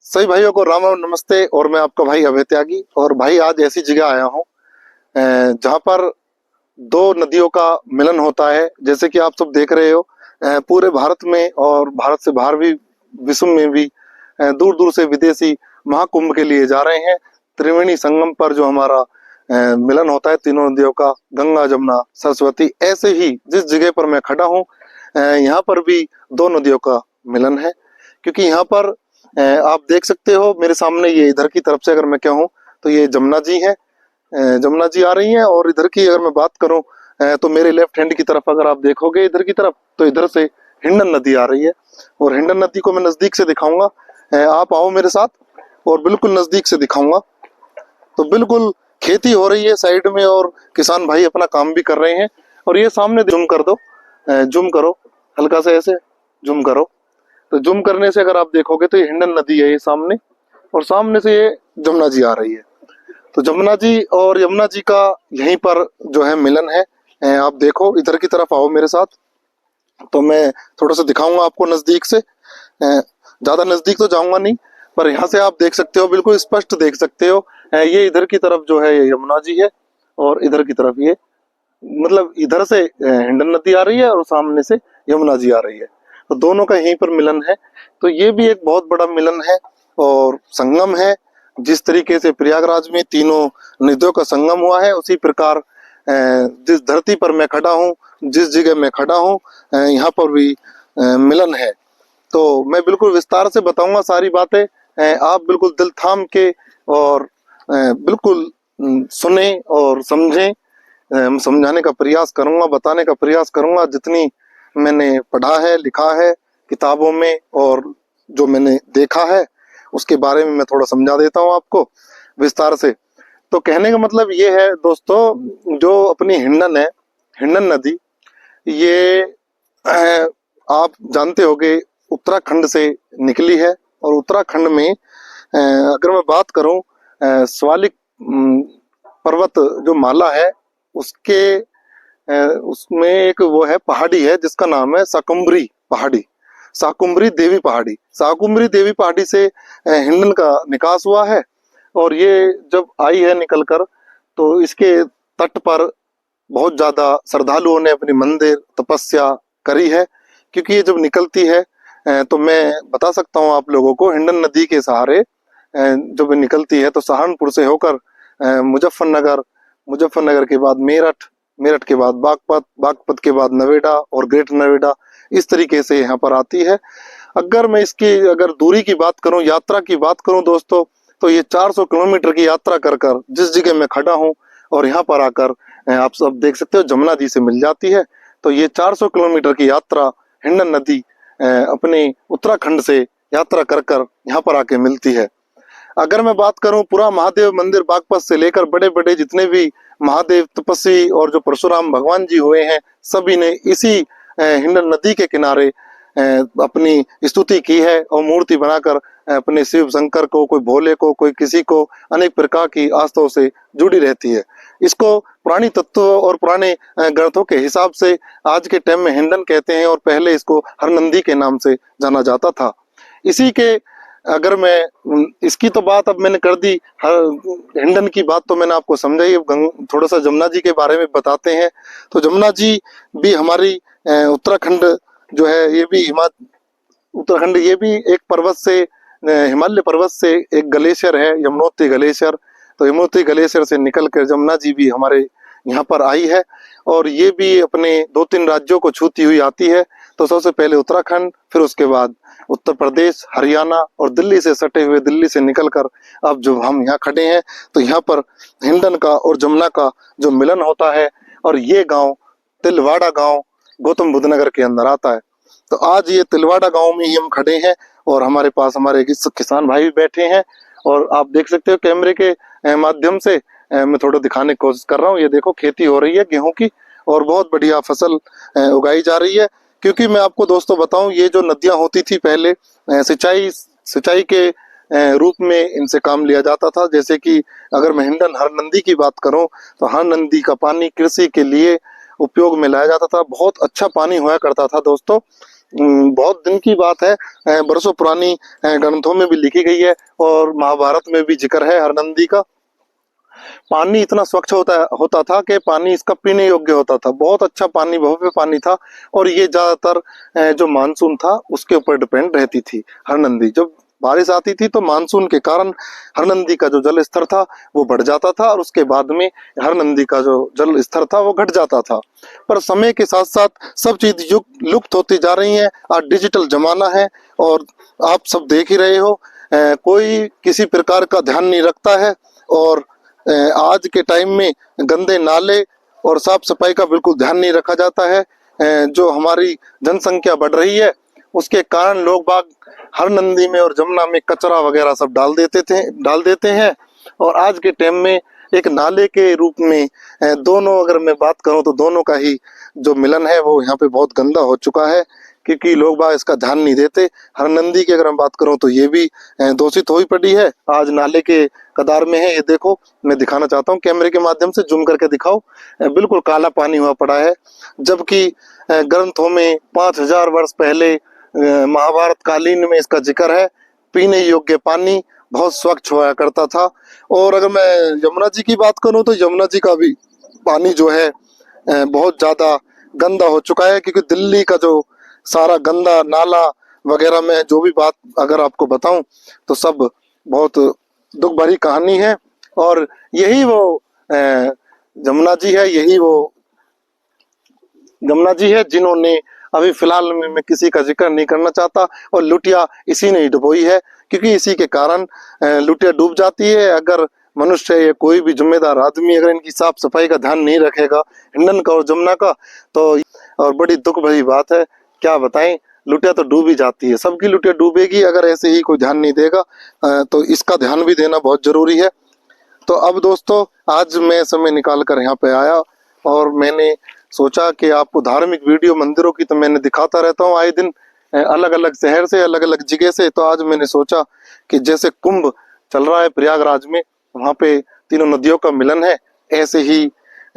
सभी भाइयों को राम राम नमस्ते। और मैं आपका भाई अभय त्यागी। और भाई आज ऐसी जगह आया हूँ जहाँ पर दो नदियों का मिलन होता है। जैसे कि आप सब देख रहे हो, पूरे भारत में और भारत से बाहर भी, विश्व में भी दूर दूर से विदेशी महाकुंभ के लिए जा रहे हैं। त्रिवेणी संगम पर जो हमारा मिलन होता है तीनों नदियों का, गंगा जमुना सरस्वती, ऐसे ही जिस जगह पर मैं खड़ा हूँ यहाँ पर भी दो नदियों का मिलन है। क्योंकि यहाँ पर आप देख सकते हो मेरे सामने, ये इधर की तरफ से अगर मैं कहूँ तो ये जमुना जी है, जमुना जी आ रही हैं। और इधर की अगर मैं बात करूं तो मेरे लेफ्ट हैंड की तरफ अगर आप देखोगे इधर की तरफ, तो इधर से हिंडन नदी आ रही है। और हिंडन नदी को मैं नजदीक से दिखाऊंगा। आप आओ मेरे साथ और बिल्कुल नजदीक से दिखाऊंगा। तो बिल्कुल खेती हो रही है साइड में और किसान भाई अपना काम भी कर रहे हैं। और ये सामने जूम कर दो, जूम करो हल्का से, ऐसे जूम करो। तो जूम करने से अगर आप देखोगे तो ये हिंडन नदी है ये सामने, और सामने से ये जमुना जी आ रही है। तो जमुना जी और यमुना जी का यहीं पर जो है मिलन है। आप देखो इधर की तरफ आओ मेरे साथ, तो मैं थोड़ा सा दिखाऊंगा आपको नजदीक से। ज्यादा नजदीक तो जाऊंगा नहीं, पर यहाँ से आप देख सकते हो, बिल्कुल स्पष्ट देख सकते हो। ये इधर की तरफ जो है ये यमुना जी है, और इधर की तरफ ये, मतलब इधर से हिंडन नदी आ रही है और सामने से यमुना जी आ रही है। तो दोनों का यहीं पर मिलन है। तो ये भी एक बहुत बड़ा मिलन है और संगम है। जिस तरीके से प्रयागराज में तीनों नदियों का संगम हुआ है, उसी प्रकार जिस धरती पर मैं खड़ा हूँ, जिस जगह मैं खड़ा हूँ, यहाँ पर भी मिलन है। तो मैं बिल्कुल विस्तार से बताऊंगा सारी बातें। आप बिल्कुल दिल थाम के और बिल्कुल सुने और समझें। समझाने का प्रयास करूंगा, बताने का प्रयास करूंगा जितनी मैंने पढ़ा है, लिखा है किताबों में, और जो मैंने देखा है उसके बारे में मैं थोड़ा समझा देता हूँ आपको विस्तार से। तो कहने का मतलब ये है दोस्तों, जो अपनी हिंडन है, हिंडन नदी, ये आप जानते होंगे उत्तराखंड से निकली है। और उत्तराखंड में अगर मैं बात करूं, शिवालिक पर्वत जो माला है, उसके उसमें एक वो है, पहाड़ी है जिसका नाम है शाकुंभरी पहाड़ी, शाकुंभरी देवी पहाड़ी। शाकुंभरी देवी पहाड़ी से हिंडन का निकास हुआ है। और ये जब आई है निकलकर, तो इसके तट पर बहुत ज्यादा श्रद्धालुओं ने अपनी मंदिर तपस्या करी है। क्योंकि ये जब निकलती है तो मैं बता सकता हूँ आप लोगों को, हिंडन नदी के सहारे जब निकलती है तो सहारनपुर से होकर मुजफ्फरनगर, मुजफ्फरनगर के बाद मेरठ, मेरठ के बाद बागपत, बागपत के बाद नवेदा और ग्रेटर नवेदा, इस तरीके से यहाँ पर आती है। अगर मैं इसकी अगर दूरी की बात करूं, यात्रा की बात करूं दोस्तों, तो ये 400 किलोमीटर की यात्रा कर कर जिस जगह मैं खड़ा हूं और यहाँ पर आकर आप सब देख सकते हो जमुना जी से मिल जाती है। तो ये 400 किलोमीटर की यात्रा हिंडन नदी अपने उत्तराखंड से यात्रा कर कर यहाँ पर आके मिलती है। अगर मैं बात करूं पूरा महादेव मंदिर बागपत से लेकर बड़े बड़े जितने भी महादेव तपस्वी और जो परशुराम भगवान जी हुए हैं, सभी ने इसी हिंडन नदी के किनारे अपनी स्तुति की है और मूर्ति बनाकर अपने शिव शंकर को, कोई भोले को, कोई किसी को, अनेक प्रकार की आस्थाओं से जुड़ी रहती है। इसको पुरानी तत्वों और पुराने ग्रंथों के हिसाब से आज के टाइम में हिंडन कहते हैं, और पहले इसको हरनंदी के नाम से जाना जाता था। इसी के अगर मैं इसकी तो बात अब मैंने कर दी, हिंडन की बात तो मैंने आपको समझाई। थोड़ा सा जमुना जी के बारे में बताते हैं। तो जमुना जी भी हमारी उत्तराखंड जो है, ये भी उत्तराखंड, ये भी एक पर्वत से, हिमालय पर्वत से एक ग्लेशियर है, यमुनोत्री ग्लेशियर। तो यमुनोत्री ग्लेशियर से निकल कर जमुना जी भी हमारे यहाँ पर आई है। और ये भी अपने 2-3 राज्यों को छूती हुई आती है। तो सबसे पहले उत्तराखंड, फिर उसके बाद उत्तर प्रदेश, हरियाणा और दिल्ली से सटे हुए, दिल्ली से निकलकर अब जो हम यहाँ खड़े हैं, तो यहाँ पर हिंडन का और जमुना का जो मिलन होता है। और ये गांव तिलवाड़ा गांव गौतम बुद्ध नगर के अंदर आता है। तो आज ये तिलवाड़ा गांव में ही हम खड़े हैं, और हमारे पास हमारे किसान भाई भी बैठे हैं। और आप देख सकते हो कैमरे के माध्यम से मैं थोड़ा दिखाने की कोशिश कर रहा हूँ। ये देखो खेती हो रही है गेहूं की, और बहुत बढ़िया फसल उगाई जा रही है। क्योंकि मैं आपको दोस्तों बताऊं, ये जो नदियां होती थी पहले, सिंचाई सिंचाई के रूप में इनसे काम लिया जाता था। जैसे कि अगर मैं हिंडन हर नदी की बात करूं, तो हर नदी का पानी कृषि के लिए उपयोग में लाया जाता था। बहुत अच्छा पानी हुआ करता था दोस्तों। बहुत दिन की बात है, बरसों पुरानी ग्रंथों में भी लिखी गई है और महाभारत में भी जिक्र है हरनंदी का। पानी इतना स्वच्छ होता था कि पानी इसका पीने योग्य होता था, बहुत अच्छा पानी, भव्य पानी था। और ये ज्यादातर जो मानसून था उसके ऊपर डिपेंड रहती थी हरनंदी। जब बारिश आती थी तो मानसून के कारण हरनंदी का जो जल स्तर था वो बढ़ जाता था और उसके बाद में हरनंदी का जो जल स्तर था वो घट जाता था। पर समय के साथ साथ सब चीज लुप्त होती जा रही है। आज डिजिटल जमाना है और आप सब देख ही रहे हो, कोई किसी प्रकार का ध्यान नहीं रखता है। और आज के टाइम में गंदे नाले और साफ सफाई का बिल्कुल ध्यान नहीं रखा जाता है। जो हमारी जनसंख्या बढ़ रही है उसके कारण लोग बाग हर नंदी में और जमुना में कचरा वगैरह सब डाल देते हैं। और आज के टाइम में एक नाले के रूप में दोनों, अगर मैं बात करूं तो दोनों का ही जो मिलन है वो यहाँ पे बहुत गंदा हो चुका है, क्योंकि लोग बाग इसका ध्यान नहीं देते। हरनंदी की अगर मैं बात करूं तो ये भी दूषित हुई पड़ी है, आज नाले के कतार में है। ये देखो, मैं दिखाना चाहता हूँ, कैमरे के माध्यम से जूम करके दिखाओ, बिल्कुल काला पानी हुआ पड़ा है। जबकि ग्रंथों में 5000 वर्ष पहले महाभारत कालीन में इसका जिक्र है, पीने योग्य पानी बहुत स्वच्छ हुआ करता था। और अगर मैं यमुना जी की बात करूं तो यमुना जी का भी पानी जो है बहुत ज्यादा गंदा हो चुका है, क्योंकि दिल्ली का जो सारा गंदा नाला वगैरह में जो भी बात अगर आपको बताऊं तो सब बहुत दुख भरी कहानी है। और यही वो जमुना जी है, यही वो जमुना जी है जिन्होंने अभी फिलहाल में मैं किसी का जिक्र नहीं करना चाहता, और लुटिया इसी ने डुबोई है, क्योंकि इसी के कारण लुटिया डूब जाती है। अगर मनुष्य या कोई भी जिम्मेदार आदमी अगर इनकी साफ सफाई का ध्यान नहीं रखेगा, हिंडन का और जमुना का, तो और बड़ी दुख भरी बात है, क्या बताएं, लुटिया तो डूब ही जाती है। सबकी लुटिया डूबेगी अगर ऐसे ही कोई ध्यान नहीं देगा, तो इसका ध्यान भी देना बहुत जरूरी है। तो अब दोस्तों, आज मैं समय निकाल कर यहाँ पे आया और मैंने सोचा कि आपको धार्मिक वीडियो मंदिरों की तो मैंने दिखाता रहता हूँ आए दिन, अलग अलग शहर से, अलग अलग जगह से। तो आज मैंने सोचा कि जैसे कुंभ चल रहा है प्रयागराज में, वहाँ पे तीनों नदियों का मिलन है, ऐसे ही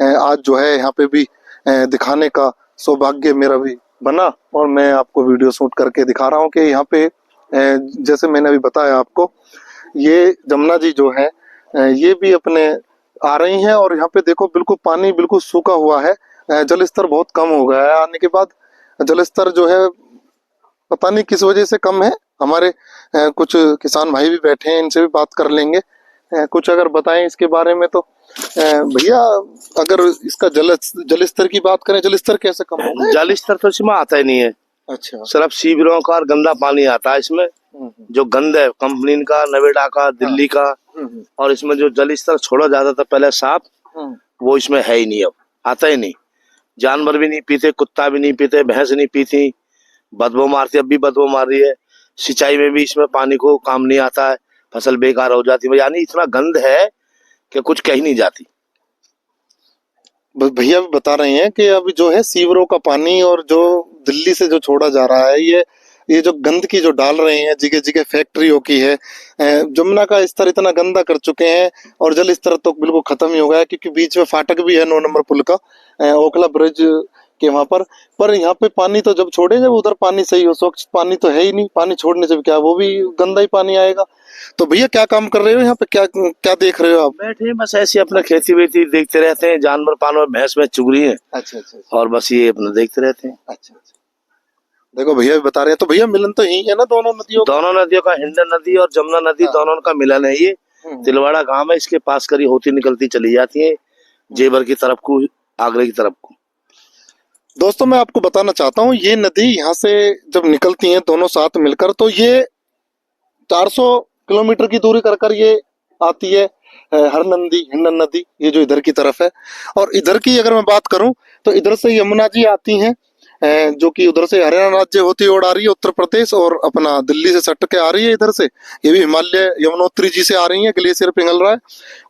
आज जो है यहाँ पे भी दिखाने का सौभाग्य मेरा भी बना। और मैं आपको वीडियो शूट करके दिखा रहा हूँ कि यहाँ पे जैसे मैंने अभी बताया आपको, ये जमुना जी जो है ये भी अपने आ रही हैं। और यहाँ पे देखो, बिल्कुल पानी बिल्कुल सूखा हुआ है, जल स्तर बहुत कम हो गया है। आने के बाद जल स्तर जो है पता नहीं किस वजह से कम है। हमारे कुछ किसान भाई भी बैठे हैं, इनसे भी बात कर लेंगे, कुछ अगर बताएं इसके बारे में। तो भैया, अगर इसका जल स्तर की बात करें, जल स्तर कैसे कम होगा? जल स्तर तो इसमें आता ही नहीं है। अच्छा, सिर्फ शिविरों का और गंदा पानी आता है इसमें। जो गंद है कंपनी का, नवेड़ा का, दिल्ली का। और इसमें जो जल स्तर छोड़ा जाता था पहले साफ, वो इसमें है ही नहीं, अब आता ही नहीं। जानवर भी नहीं पीते, कुत्ता भी नहीं पीते, भैंस नहीं पीती, बदबू मारती, अब भी बदबू मार रही है। सिंचाई में भी इसमें पानी को काम नहीं आता है, फसल बेकार हो जाती है। यानी इतना गंद है कि कुछ कही नहीं जाती। बस भैया भी बता रहे हैं कि अभी जो है सीवरों का पानी और जो दिल्ली से जो छोड़ा जा रहा है, ये जो गंदगी जो डाल रहे हैं जगह जगह फैक्ट्रियों की है, जमुना का स्तर इतना गंदा कर चुके हैं। और जल स्तर तो बिल्कुल खत्म ही हो गया है, क्योंकि बीच में फाटक भी है 9 नंबर पुल का, ओखला ब्रिज के वहां पर यहाँ पे पानी तो जब छोड़े, जब उधर पानी सही हो, स्वच्छ पानी तो है ही नहीं, पानी छोड़ने से क्या वो भी गंदा ही पानी आएगा। तो भैया, क्या काम कर रहे हो यहाँ पे, क्या क्या देख रहे हो आप? बैठे बस ऐसे अपना खेती वेती देखते रहते हैं, जानवर पानवर भैंस में चुग रही है। अच्छा अच्छा। और बस ये अपना देखते रहते हैं। अच्छा अच्छा। देखो भैया भी बता रहे हैं, तो भैया मिलन तो यही है ना दोनों नदियों का हिंडन नदी और जमुना नदी दोनों का मिलन है ये। तिलवाड़ा गांव है, इसके पास करी होती निकलती चली जाती है जेवर की तरफ को, आगरे की तरफ को। दोस्तों, मैं आपको बताना चाहता हूँ, ये नदी यहाँ से जब निकलती हैं दोनों साथ मिलकर, तो ये 400 किलोमीटर की दूरी कर ये आती है हरनंदी, हिंडन नदी, ये जो इधर की तरफ है। और इधर की अगर मैं बात करूं तो इधर से यमुना जी आती हैं, जो कि उधर से हरियाणा राज्य होती ओर आ रही है, उत्तर प्रदेश, और अपना दिल्ली से सट के आ रही है इधर से। ये भी हिमालय यमुनोत्री जी से आ रही है, ग्लेशियर पिघल रहा है।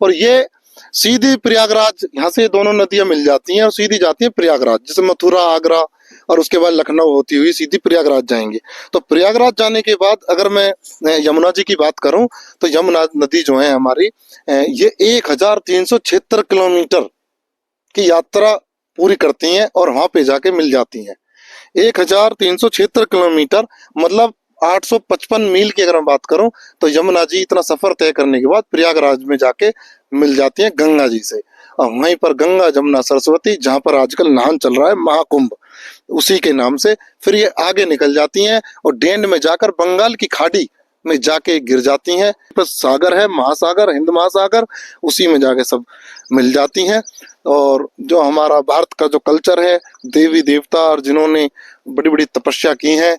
और ये सीधी प्रयागराज, यहाँ से दोनों नदियां मिल जाती हैं और सीधी जाती है प्रयागराज, जैसे मथुरा, आगरा और उसके बाद लखनऊ होती हुई सीधी प्रयागराज जाएंगे। तो प्रयागराज जाने के बाद अगर मैं यमुना जी की बात करूं तो यमुना नदी जो है हमारी, ये 1376 किलोमीटर की यात्रा पूरी करती हैं और वहां पे जाके मिल जाती हैं। 1376 किलोमीटर, मतलब 855 मील की अगर मैं बात करूं तो यमुना जी इतना सफर तय करने के बाद प्रयागराज में जाके मिल जाती हैं गंगा जी से। और वहीं पर गंगा जमुना सरस्वती, जहां पर आजकल नान चल रहा है महाकुंभ उसी के नाम से, फिर ये आगे निकल जाती हैं और डेंड में जाकर बंगाल की खाड़ी में जाके गिर जाती हैं। बस सागर है, महासागर, हिंद महासागर, उसी में जाके सब मिल जाती हैं। और जो हमारा भारत का जो कल्चर है, देवी देवता और जिन्होंने बड़ी बड़ी तपस्या की है,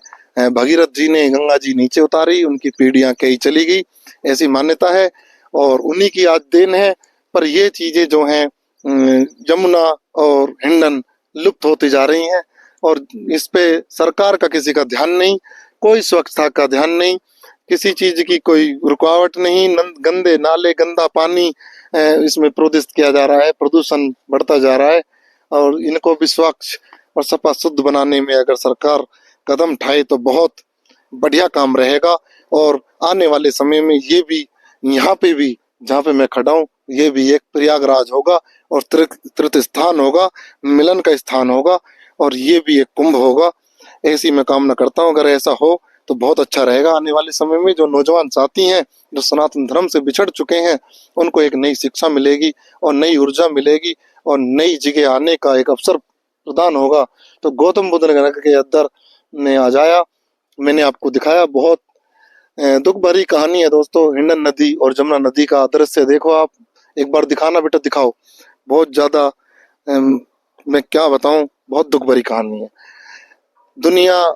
भगीरथ जी ने गंगा जी नीचे उतारी, उनकी पीढ़ियां कई चली गई, ऐसी मान्यता है और उन्हीं की आज देन है। पर ये चीजें जो हैं यमुना और हिंडन लुप्त होती जा रही हैं और इस पे सरकार का किसी का ध्यान नहीं, कोई स्वच्छता का ध्यान नहीं, किसी चीज की कोई रुकावट नहीं। गंदे नाले, गंदा पानी इसमें प्रदूषित किया जा रहा है, प्रदूषण बढ़ता जा रहा है। और इनको भी स्वच्छ और सफा शुद्ध बनाने में अगर सरकार कदम उठाए तो बहुत बढ़िया काम रहेगा। और आने वाले समय में ये भी, यहाँ पे भी जहाँ पे मैं खड़ा हूँ, ये भी एक प्रयागराज होगा और तीर्थ स्थान होगा, मिलन का स्थान होगा और ये भी एक कुंभ होगा। ऐसी मैं कामना करता हूँ। अगर ऐसा हो तो बहुत अच्छा रहेगा। आने वाले समय में जो नौजवान साथी हैं, जो सनातन धर्म से बिछड़ चुके हैं, उनको एक नई शिक्षा मिलेगी और नई ऊर्जा मिलेगी और नई जगह आने का एक अवसर प्रदान होगा। तो गौतम बुद्ध नगर के अंदर ने आजाया, मैंने आपको दिखाया। बहुत दुख भरी कहानी है दोस्तों। हिंडन नदी और जमुना नदी का दृश्य देखो आप, एक बार दिखाना बेटा, दिखाओ। बहुत ज्यादा मैं क्या बताऊं, बहुत दुख भरी कहानी है। दुनिया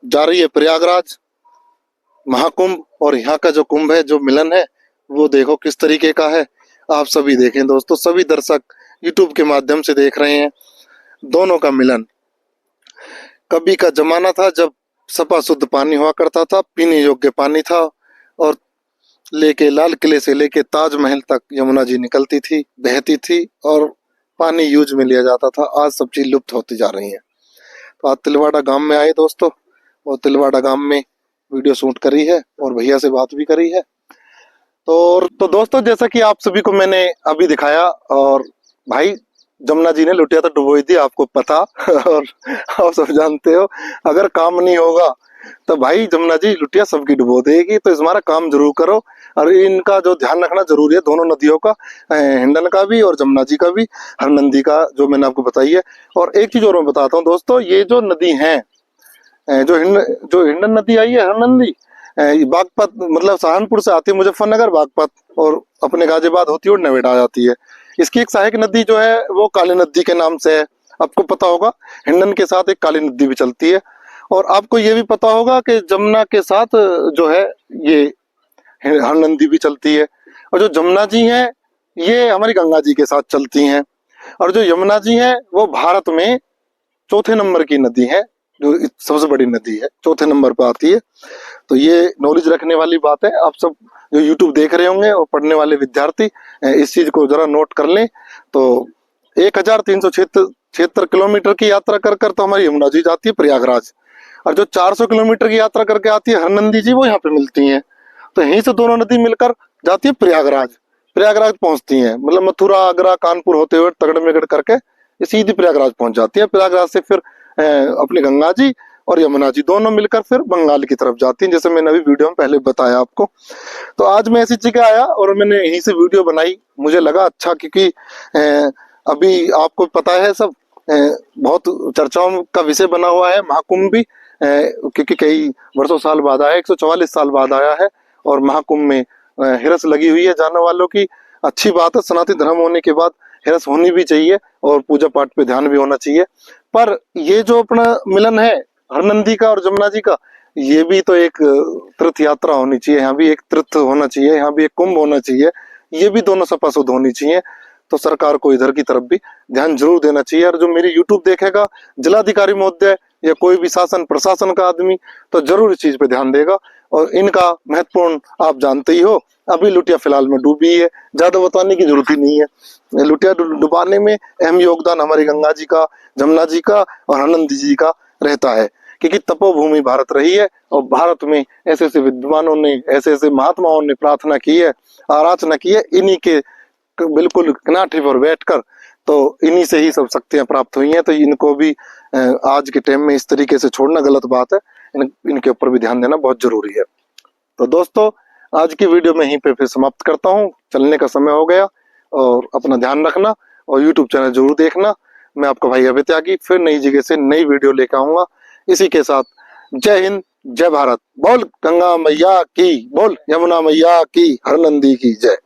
जा रही है प्रयागराज महाकुंभ और यहाँ का जो कुंभ है, जो मिलन है, वो देखो किस तरीके का है। आप सभी देखें दोस्तों, सभी दर्शक यूट्यूब के माध्यम से देख रहे हैं दोनों का मिलन। कभी का जमाना था जब सफा शुद्ध पानी हुआ करता था, पीने योग्य पानी था और लेके लाल किले से लेके ताजमहल तक यमुना जी निकलती थी, बहती थी और पानी यूज में लिया जाता था। आज सब चीज लुप्त होती जा रही है। तो आज तिलवाड़ा गांव में आए दोस्तों, और तिलवाड़ा गांव में वीडियो शूट करी है और भैया से बात भी करी है। तो दोस्तों, जैसा कि आप सभी को मैंने अभी दिखाया, और भाई जमुना जी ने लुटिया तो डुबोई थी, आपको पता और आप सब जानते हो। अगर काम नहीं होगा तो भाई जमुना जी लुटिया सबकी डुबो देगी। तो हमारा काम जरूर करो और इनका जो ध्यान रखना जरूरी है, दोनों नदियों का, हिंडन का भी और जमुना जी का भी, हरनंदी का, जो मैंने आपको बताई है। और एक चीज और मैं बताता हूँ दोस्तों, ये जो नदी है, जो हिंडन नदी आई है हरनंदी, बागपत, मतलब सहारनपुर से आती है मुजफ्फरनगर, बागपत, और अपने गाजियाबाद होती है और नवेड़ा आ जाती है। इसकी एक सहायक नदी जो है वो काली नदी के नाम से है, आपको पता होगा। हिंडन के साथ एक काली नदी भी चलती है। और आपको ये भी पता होगा कि जमुना के साथ जो है ये हरनंदी भी चलती है। और जो जमुना जी हैं ये हमारी गंगा जी के साथ चलती हैं। और जो यमुना जी हैं वो भारत में चौथे नंबर की नदी है, जो सबसे बड़ी नदी है, चौथे नंबर पर आती है। तो ये नॉलेज रखने वाली बात है। आप सब जो YouTube देख रहे होंगे और पढ़ने वाले विद्यार्थी इस चीज को जरा नोट कर लें। तो 1376 किलोमीटर की यात्रा कर कर तो हमारी यमुना जी जाती है प्रयागराज, और जो 400 किलोमीटर की यात्रा करके आती है हरनंदी जी, वो यहाँ पे मिलती हैं। तो यहीं से दोनों नदी मिलकर जाती है प्रयागराज, प्रयागराज पहुंचती हैं, मतलब मथुरा, आगरा, कानपुर होते हुए तगड़ मेगड़ करके ये सीधी प्रयागराज पहुंच जाती है। प्रयागराज से फिर अपनी गंगा जी और यमुना जी दोनों मिलकर फिर बंगाल की तरफ जाती हैं, जैसे मैंने अभी वीडियो में पहले बताया आपको। तो आज मैं ऐसी जगह आया और मैंने यहीं से वीडियो बनाई, मुझे लगा अच्छा, क्योंकि अभी आपको पता है सब, बहुत चर्चाओं का विषय बना हुआ है महाकुंभ भी, क्योंकि कई वर्षों साल बाद आया, 144 साल बाद आया है। और महाकुंभ में हिरस लगी हुई है जाने वालों की। अच्छी बात है, सनातन धर्म होने के बाद हिरस होनी भी चाहिए और पूजा पाठ पे ध्यान भी होना चाहिए। पर ये जो अपना मिलन है हरनंदी का और जमुना जी का, ये भी तो एक तीर्थ यात्रा होनी चाहिए, यहाँ भी एक तीर्थ होना चाहिए, यहाँ भी एक कुंभ होना चाहिए, ये भी दोनों सपासुद होनी चाहिए। तो सरकार को इधर की तरफ भी ध्यान जरूर देना चाहिए। और जो मेरी यूट्यूब देखेगा, जिलाधिकारी महोदय या कोई भी शासन प्रशासन का आदमी, तो जरूर इस चीज पे ध्यान देगा। और इनका महत्वपूर्ण आप जानते ही हो, अभी लुटिया फिलहाल में डूबी है, ज्यादा बताने की जरूरत ही नहीं है। लुटिया डुबाने में अहम योगदान हमारी गंगा जी का, जमुना जी का और हरनंदी जी का रहता है, क्योंकि तपोभूमि भारत रही है और भारत में ऐसे ऐसे विद्वानों ने, ऐसे ऐसे महात्माओं ने प्रार्थना की है, आराधना की है, इन्हीं के बिल्कुल किनारे पर बैठकर, तो इन्हीं से ही सब शक्तियां प्राप्त हुई हैं। तो इनको भी आज के टाइम में इस तरीके से छोड़ना गलत बात है। इनके ऊपर भी ध्यान देना बहुत जरूरी है। तो दोस्तों आज की वीडियो में यहीं पे फिर समाप्त करता हूँ, चलने का समय हो गया। और अपना ध्यान रखना और यूट्यूब चैनल जरूर देखना। मैं आपका भाई अभय त्यागी फिर नई जगह से नई वीडियो लेकर आऊंगा। इसी के साथ जय हिंद, जय भारत। बोल गंगा मैया की, बोल यमुना मैया की, हर नंदी की जय।